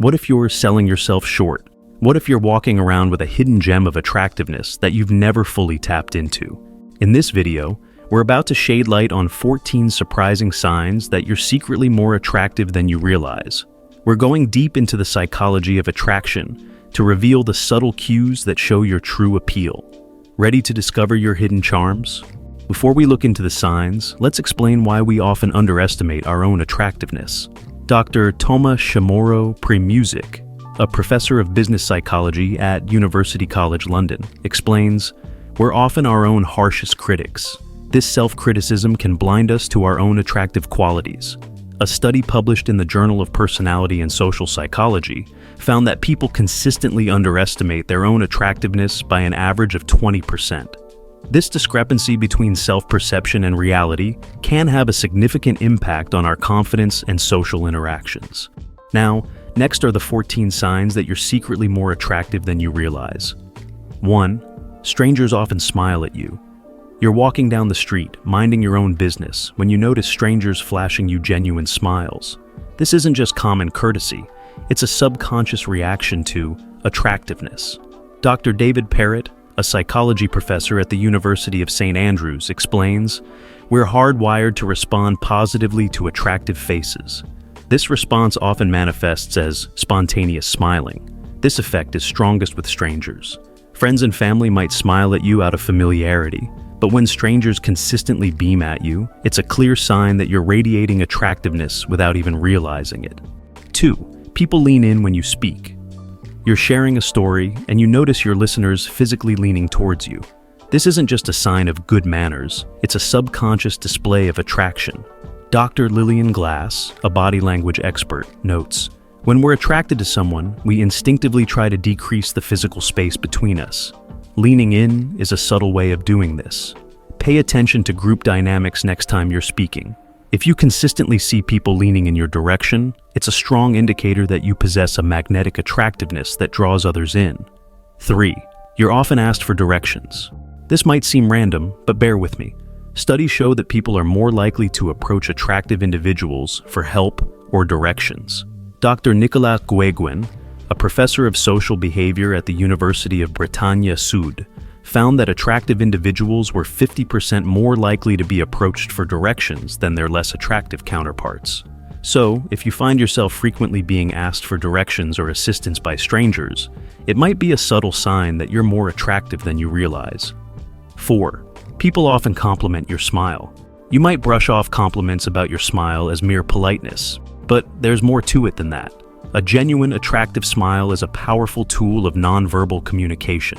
What if you're selling yourself short? What if you're walking around with a hidden gem of attractiveness that you've never fully tapped into? In this video, we're about to shed light on 14 surprising signs that you're secretly more attractive than you realize. We're going deep into the psychology of attraction to reveal the subtle cues that show your true appeal. Ready to discover your hidden charms? Before we look into the signs, let's explain why we often underestimate our own attractiveness. Dr. Toma Chamorro Premusic, a professor of business psychology at University College London, explains, "We're often our own harshest critics. This self-criticism can blind us to our own attractive qualities." A study published in the Journal of Personality and Social Psychology found that people consistently underestimate their own attractiveness by an average of 20%. This discrepancy between self-perception and reality can have a significant impact on our confidence and social interactions. Now, next are the 14 signs that you're secretly more attractive than you realize. 1. Strangers often smile at you. You're walking down the street, minding your own business, when you notice strangers flashing you genuine smiles. This isn't just common courtesy, it's a subconscious reaction to attractiveness. Dr. David Parrott, a psychology professor at the University of St. Andrews, explains, "We're hardwired to respond positively to attractive faces. This response often manifests as spontaneous smiling. This effect is strongest with strangers. Friends and family might smile at you out of familiarity, but when strangers consistently beam at you, it's a clear sign that you're radiating attractiveness without even realizing it." 2. People lean in when you speak. You're sharing a story, and you notice your listeners physically leaning towards you. This isn't just a sign of good manners, it's a subconscious display of attraction. Dr. Lillian Glass, a body language expert, notes, "When we're attracted to someone, we instinctively try to decrease the physical space between us. Leaning in is a subtle way of doing this. Pay attention to group dynamics next time you're speaking. If you consistently see people leaning in your direction, it's a strong indicator that you possess a magnetic attractiveness that draws others in. 3. You're often asked for directions. This might seem random, but bear with me. Studies show that people are more likely to approach attractive individuals for help or directions. Dr. Nicolas Guéguen, a professor of social behavior at the University of Bretagne Sud, found that attractive individuals were 50% more likely to be approached for directions than their less attractive counterparts. So, if you find yourself frequently being asked for directions or assistance by strangers, it might be a subtle sign that you're more attractive than you realize. 4. People often compliment your smile. You might brush off compliments about your smile as mere politeness, but there's more to it than that. A genuine, attractive smile is a powerful tool of nonverbal communication.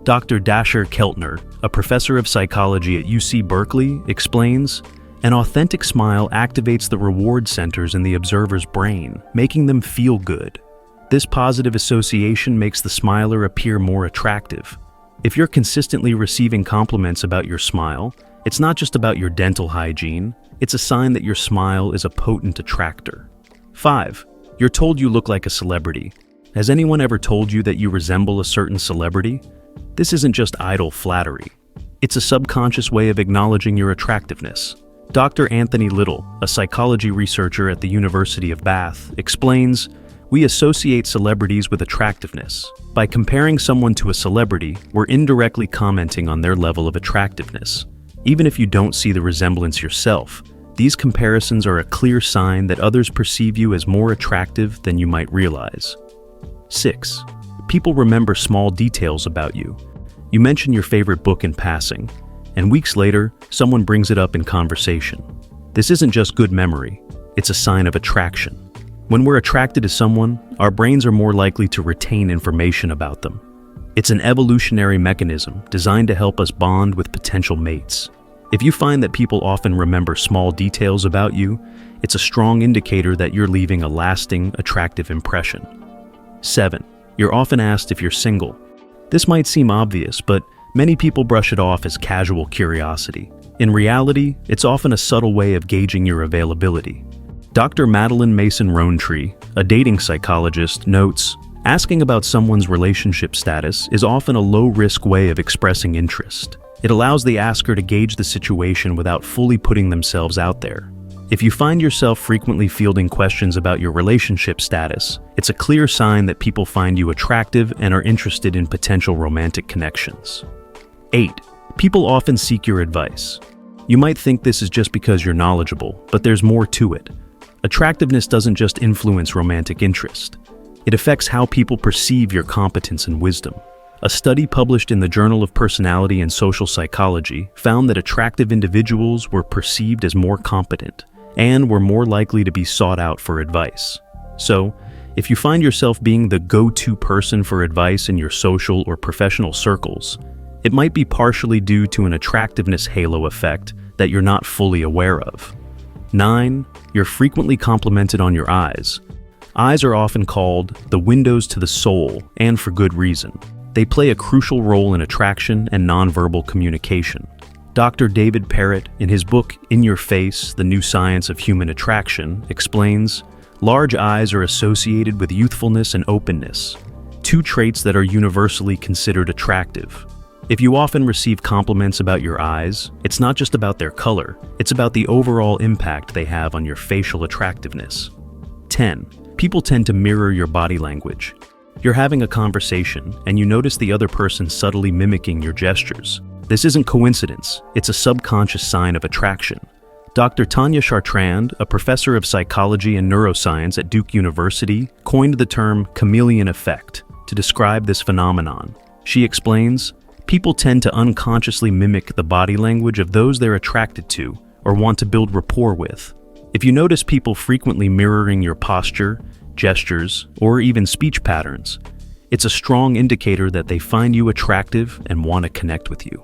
Dr. Dasher Keltner, a professor of psychology at UC Berkeley, explains, "An authentic smile activates the reward centers in the observer's brain, making them feel good. This positive association makes the smiler appear more attractive. If you're consistently receiving compliments about your smile, it's not just about your dental hygiene, it's a sign that your smile is a potent attractor." 5. You're told you look like a celebrity. Has anyone ever told you that you resemble a certain celebrity? This isn't just idle flattery. It's a subconscious way of acknowledging your attractiveness. Dr. Anthony Little, a psychology researcher at the University of Bath, explains, "We associate celebrities with attractiveness. By comparing someone to a celebrity, we're indirectly commenting on their level of attractiveness. Even if you don't see the resemblance yourself, these comparisons are a clear sign that others perceive you as more attractive than you might realize." 6. People remember small details about you. You mention your favorite book in passing, and weeks later, someone brings it up in conversation. This isn't just good memory, it's a sign of attraction. When we're attracted to someone, our brains are more likely to retain information about them. It's an evolutionary mechanism designed to help us bond with potential mates. If you find that people often remember small details about you, it's a strong indicator that you're leaving a lasting, attractive impression. 7. You're often asked if you're single. This might seem obvious, but many people brush it off as casual curiosity. In reality, it's often a subtle way of gauging your availability. Dr. Madeline Mason-Rowntree, a dating psychologist, notes, "Asking about someone's relationship status is often a low-risk way of expressing interest. It allows the asker to gauge the situation without fully putting themselves out there. If you find yourself frequently fielding questions about your relationship status, it's a clear sign that people find you attractive and are interested in potential romantic connections. 8. People often seek your advice. You might think this is just because you're knowledgeable, but there's more to it. Attractiveness doesn't just influence romantic interest. It affects how people perceive your competence and wisdom. A study published in the Journal of Personality and Social Psychology found that attractive individuals were perceived as more competent and were more likely to be sought out for advice. So, if you find yourself being the go-to person for advice in your social or professional circles, it might be partially due to an attractiveness halo effect that you're not fully aware of. 9. You're frequently complimented on your eyes. Eyes are often called the windows to the soul, and for good reason. They play a crucial role in attraction and nonverbal communication. Dr. David Parrott, in his book In Your Face, The New Science of Human Attraction, explains, large eyes are associated with youthfulness and openness, two traits that are universally considered attractive. If you often receive compliments about your eyes, it's not just about their color, it's about the overall impact they have on your facial attractiveness. 10. People tend to mirror your body language. You're having a conversation, and you notice the other person subtly mimicking your gestures. This isn't coincidence, it's a subconscious sign of attraction. Dr. Tanya Chartrand, a professor of psychology and neuroscience at Duke University, coined the term chameleon effect to describe this phenomenon. She explains, people tend to unconsciously mimic the body language of those they're attracted to or want to build rapport with. If you notice people frequently mirroring your posture, gestures, or even speech patterns, it's a strong indicator that they find you attractive and want to connect with you.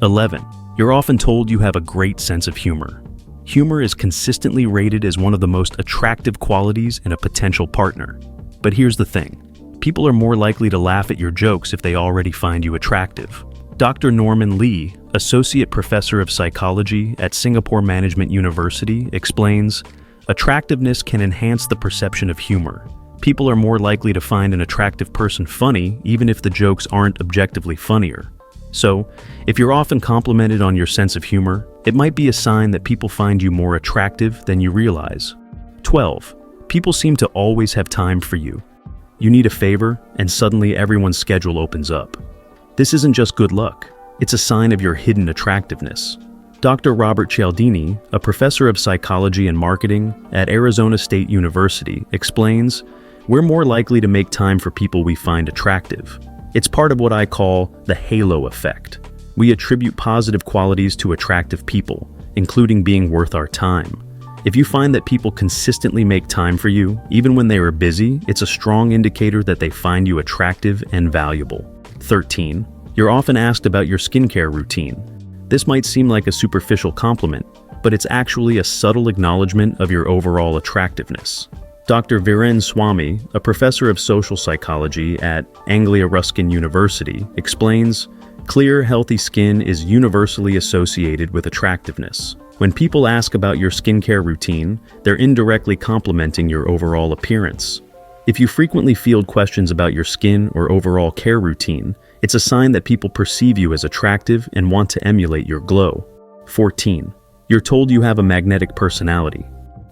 11. You're often told you have a great sense of humor. Humor is consistently rated as one of the most attractive qualities in a potential partner. But here's the thing. People are more likely to laugh at your jokes if they already find you attractive. Dr. Norman Lee, Associate Professor of Psychology at Singapore Management University, explains, attractiveness can enhance the perception of humor. People are more likely to find an attractive person funny even if the jokes aren't objectively funnier. So, if you're often complimented on your sense of humor, it might be a sign that people find you more attractive than you realize. 12. People seem to always have time for you. You need a favor, and suddenly everyone's schedule opens up. This isn't just good luck, it's a sign of your hidden attractiveness. Dr. Robert Cialdini, a professor of psychology and marketing at Arizona State University, explains, we're more likely to make time for people we find attractive. It's part of what I call the halo effect. We attribute positive qualities to attractive people, including being worth our time. If you find that people consistently make time for you, even when they are busy, it's a strong indicator that they find you attractive and valuable. 13. You're often asked about your skincare routine. This might seem like a superficial compliment, but it's actually a subtle acknowledgement of your overall attractiveness. Dr. Viren Swamy, a professor of social psychology at Anglia Ruskin University, explains, clear, healthy skin is universally associated with attractiveness. When people ask about your skincare routine, they're indirectly complimenting your overall appearance. If you frequently field questions about your skin or overall care routine, it's a sign that people perceive you as attractive and want to emulate your glow. 14. You're told you have a magnetic personality.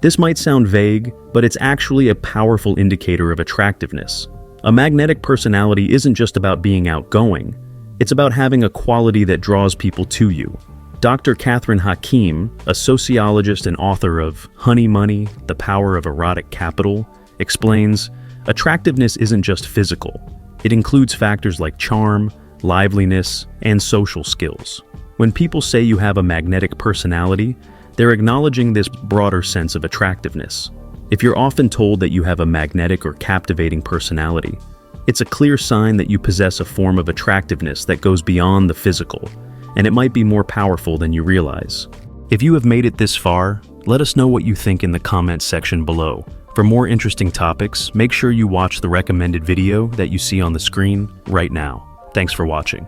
This might sound vague, but it's actually a powerful indicator of attractiveness. A magnetic personality isn't just about being outgoing, it's about having a quality that draws people to you. Dr. Catherine Hakim, a sociologist and author of Honey Money, The Power of Erotic Capital, explains, attractiveness isn't just physical. It includes factors like charm, liveliness, and social skills. When people say you have a magnetic personality, they're acknowledging this broader sense of attractiveness. If you're often told that you have a magnetic or captivating personality, it's a clear sign that you possess a form of attractiveness that goes beyond the physical, and it might be more powerful than you realize. If you have made it this far, let us know what you think in the comments section below. For more interesting topics, make sure you watch the recommended video that you see on the screen right now. Thanks for watching.